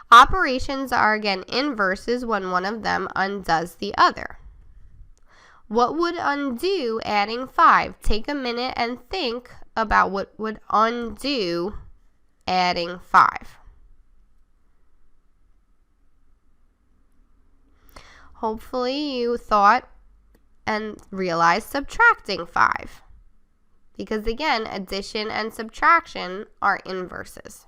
Operations are again inverses when one of them undoes the other. What would undo adding 5? Take a minute and think about what would undo adding 5. Hopefully you thought and realized subtracting 5. Because again, addition and subtraction are inverses.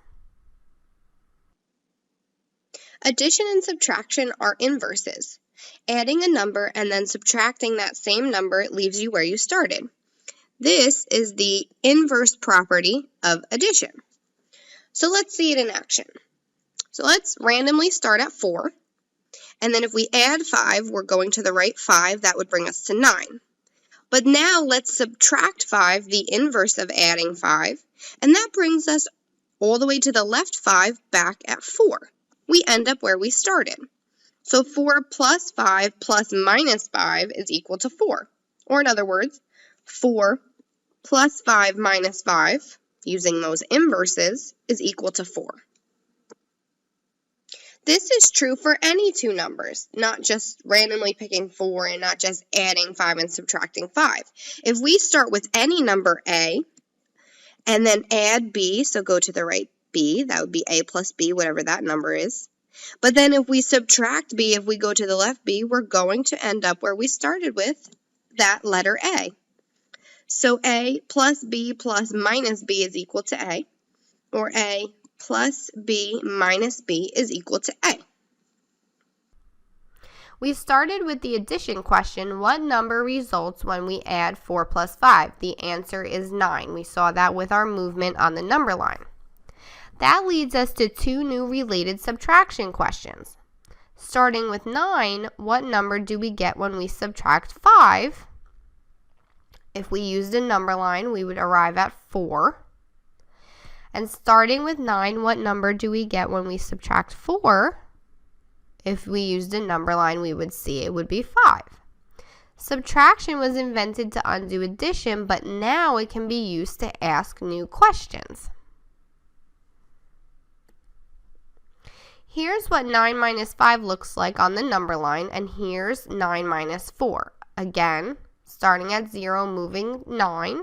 Addition and subtraction are inverses. Adding a number and then subtracting that same number leaves you where you started. This is the inverse property of addition. So let's see it in action. So let's randomly start at 4. And then if we add 5, we're going to the right 5. That would bring us to 9. But now let's subtract 5, the inverse of adding 5. And that brings us all the way to the left 5 back at 4. We end up where we started. So 4 plus 5 plus minus 5 is equal to 4. Or in other words, 4 plus 5 minus 5, using those inverses, is equal to 4. This is true for any two numbers, not just randomly picking 4 and not just adding 5 and subtracting 5. If we start with any number A and then add B, so go to the right B, that would be A plus B, whatever that number is. But then if we subtract B, if we go to the left B, we're going to end up where we started with, that letter A. So A plus B plus minus B is equal to A, or A plus B minus B is equal to A. We started with the addition question. What number results when we add 4 plus 5? The answer is 9. We saw that with our movement on the number line. That leads us to two new related subtraction questions. Starting with 9, what number do we get when we subtract 5? If we used a number line, we would arrive at 4. And starting with 9, what number do we get when we subtract 4? If we used a number line, we would see it would be 5. Subtraction was invented to undo addition, but now it can be used to ask new questions. Here's what 9 minus 5 looks like on the number line, and here's 9 minus 4. Again, starting at 0, moving 9,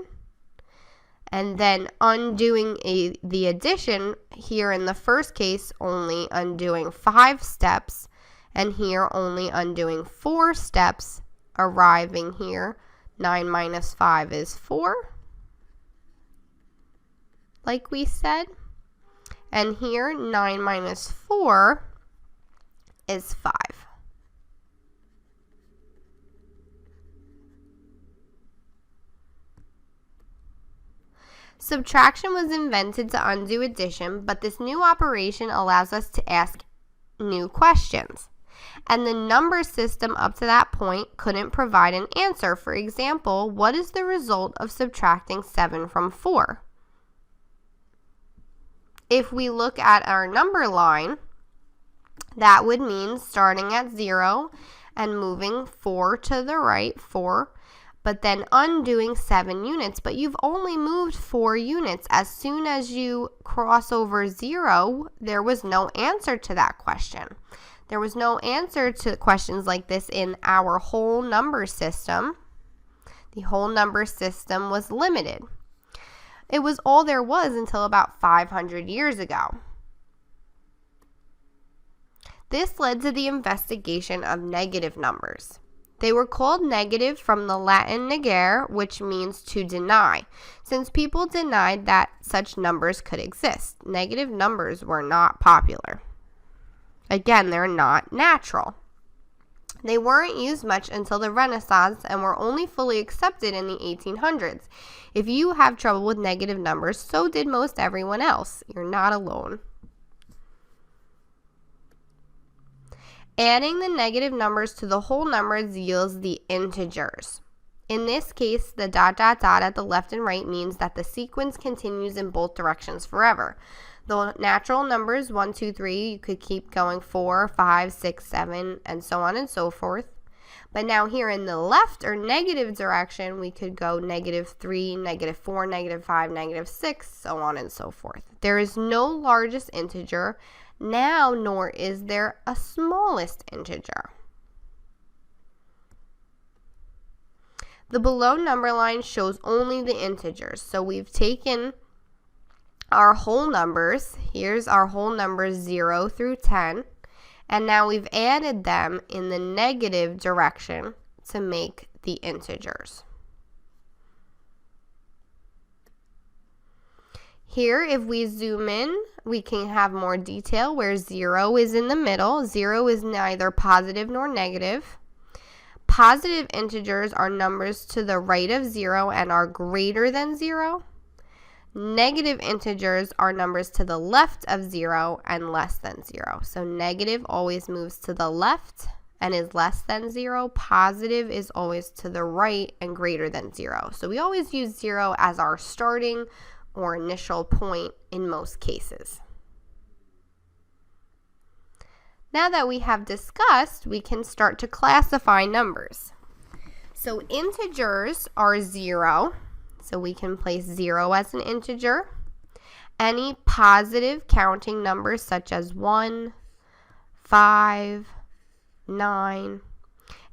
and then undoing the addition. Here in the first case, only undoing 5 steps, and here only undoing 4 steps, arriving here. 9 minus 5 is 4, like we said. And here, 9 minus 4 is 5. Subtraction was invented to undo addition, but this new operation allows us to ask new questions. And the number system up to that point couldn't provide an answer. For example, what is the result of subtracting 7 from 4? If we look at our number line, that would mean starting at 0 and moving 4 to the right, 4, but then undoing 7 units. But you've only moved 4 units. As soon as you cross over 0, there was no answer to that question. There was no answer to questions like this in our whole number system. The whole number system was limited. It was all there was until about 500 years ago. This led to the investigation of negative numbers. They were called negative from the Latin negare, which means to deny, since people denied that such numbers could exist. Negative numbers were not popular. Again, they're not natural. They weren't used much until the Renaissance and were only fully accepted in the 1800s. If you have trouble with negative numbers, so did most everyone else. You're not alone. Adding the negative numbers to the whole numbers yields the integers. In this case, the ... at the left and right means that the sequence continues in both directions forever. The natural numbers 1, 2, 3, you could keep going 4, 5, 6, 7, and so on and so forth. But now here in the left or negative direction, we could go -3, -4, -5, -6, so on and so forth. There is no largest integer now, nor is there a smallest integer. The below number line shows only the integers. So we've taken our whole numbers. Here's our whole numbers 0 through 10. And now we've added them in the negative direction to make the integers. Here, if we zoom in, we can have more detail where 0 is in the middle. 0 is neither positive nor negative. Positive integers are numbers to the right of 0 and are greater than 0. Negative integers are numbers to the left of 0 and less than 0. So negative always moves to the left and is less than 0. Positive is always to the right and greater than 0. So we always use 0 as our starting or initial point in most cases. Now that we have discussed, we can start to classify numbers. So integers are 0. So we can place 0 as an integer. Any positive counting numbers such as 1, 5, 9,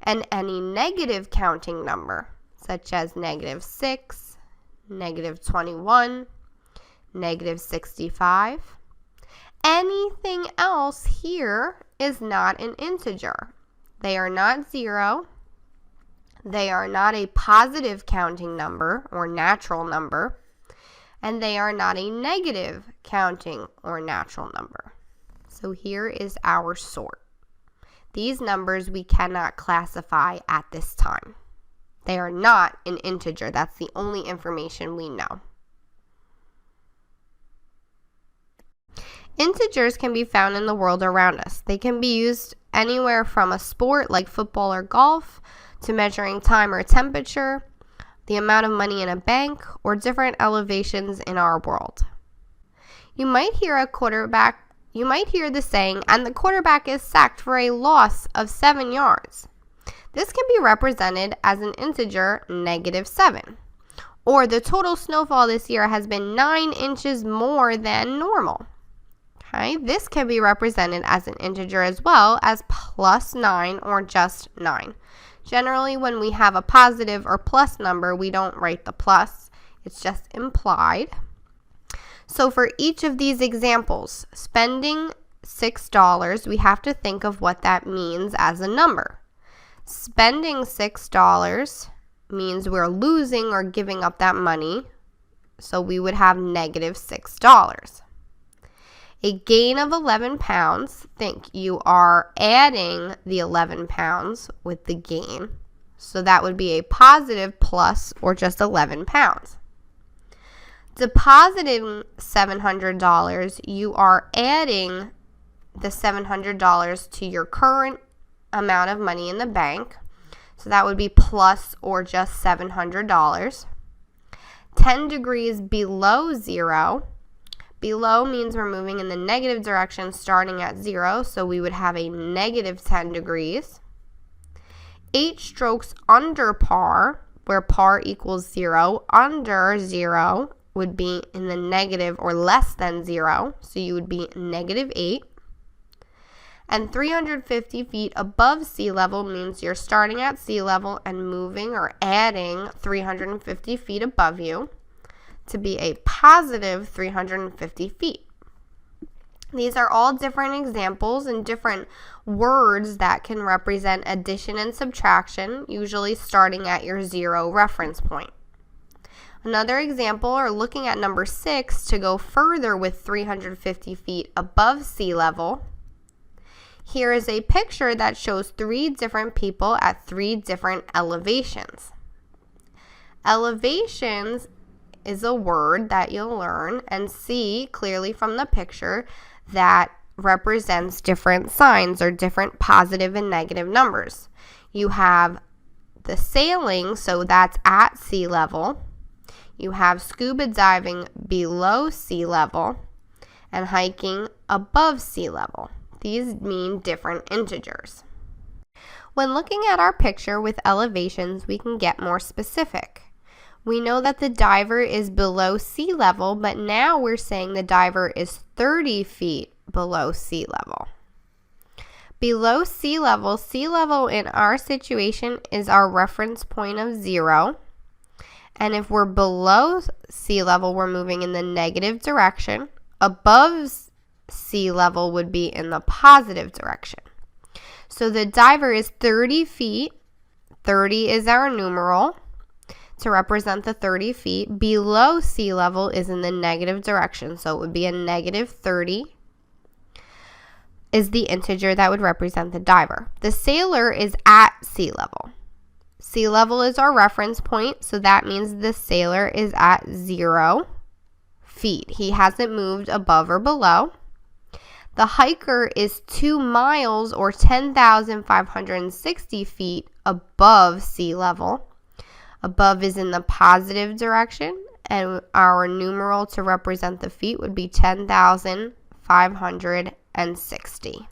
and any negative counting number such as -6, -21, -65. Anything else here is not an integer. They are not 0. They are not a positive counting number or natural number, and they are not a negative counting or natural number. So here is our sort. These numbers we cannot classify at this time. They are not an integer. That's the only information we know. Integers can be found in the world around us. They can be used anywhere from a sport like football or golf to measuring time or temperature, the amount of money in a bank, or different elevations in our world. You might hear the saying, and the quarterback is sacked for a loss of 7 yards. This can be represented as an integer -7. Or the total snowfall this year has been 9 inches more than normal. Okay, this can be represented as an integer as well as +9 or just 9. Generally, when we have a positive or plus number, we don't write the plus. It's just implied. So for each of these examples, spending $6, we have to think of what that means as a number. Spending $6 means we're losing or giving up that money, so we would have -$6. A gain of 11 pounds, think you are adding the 11 pounds with the gain. So that would be a positive plus or just 11 pounds. Depositing $700, you are adding the $700 to your current amount of money in the bank. So that would be plus or just $700. 10 degrees below 0. Below means we're moving in the negative direction starting at 0, so we would have a -10 degrees. 8 strokes under par, where par equals 0. Under 0 would be in the negative or less than 0, so you would be -8. And 350 feet above sea level means you're starting at sea level and moving or adding 350 feet above you to be a positive 350 feet. These are all different examples and different words that can represent addition and subtraction, usually starting at your 0 reference point. Another example, or looking at number 6 to go further with 350 feet above sea level. Here is a picture that shows 3 different people at 3 different elevations. Elevations is a word that you'll learn and see clearly from the picture that represents different signs or different positive and negative numbers. You have the sailing, so that's at sea level. You have scuba diving below sea level and hiking above sea level. These mean different integers. When looking at our picture with elevations, we can get more specific. We know that the diver is below sea level, but now we're saying the diver is 30 feet below sea level. Below sea level in our situation is our reference point of 0. And if we're below sea level, we're moving in the negative direction. Above sea level would be in the positive direction. So the diver is 30 feet. 30 is our numeral to represent the 30 feet. Below sea level is in the negative direction. So it would be a negative 30 is the integer that would represent the diver. The sailor is at sea level. Sea level is our reference point, so that means the sailor is at 0 feet. He hasn't moved above or below. The hiker is 2 miles or 10,560 feet above sea level. Above is in the positive direction, and our numeral to represent the feet would be 10,560.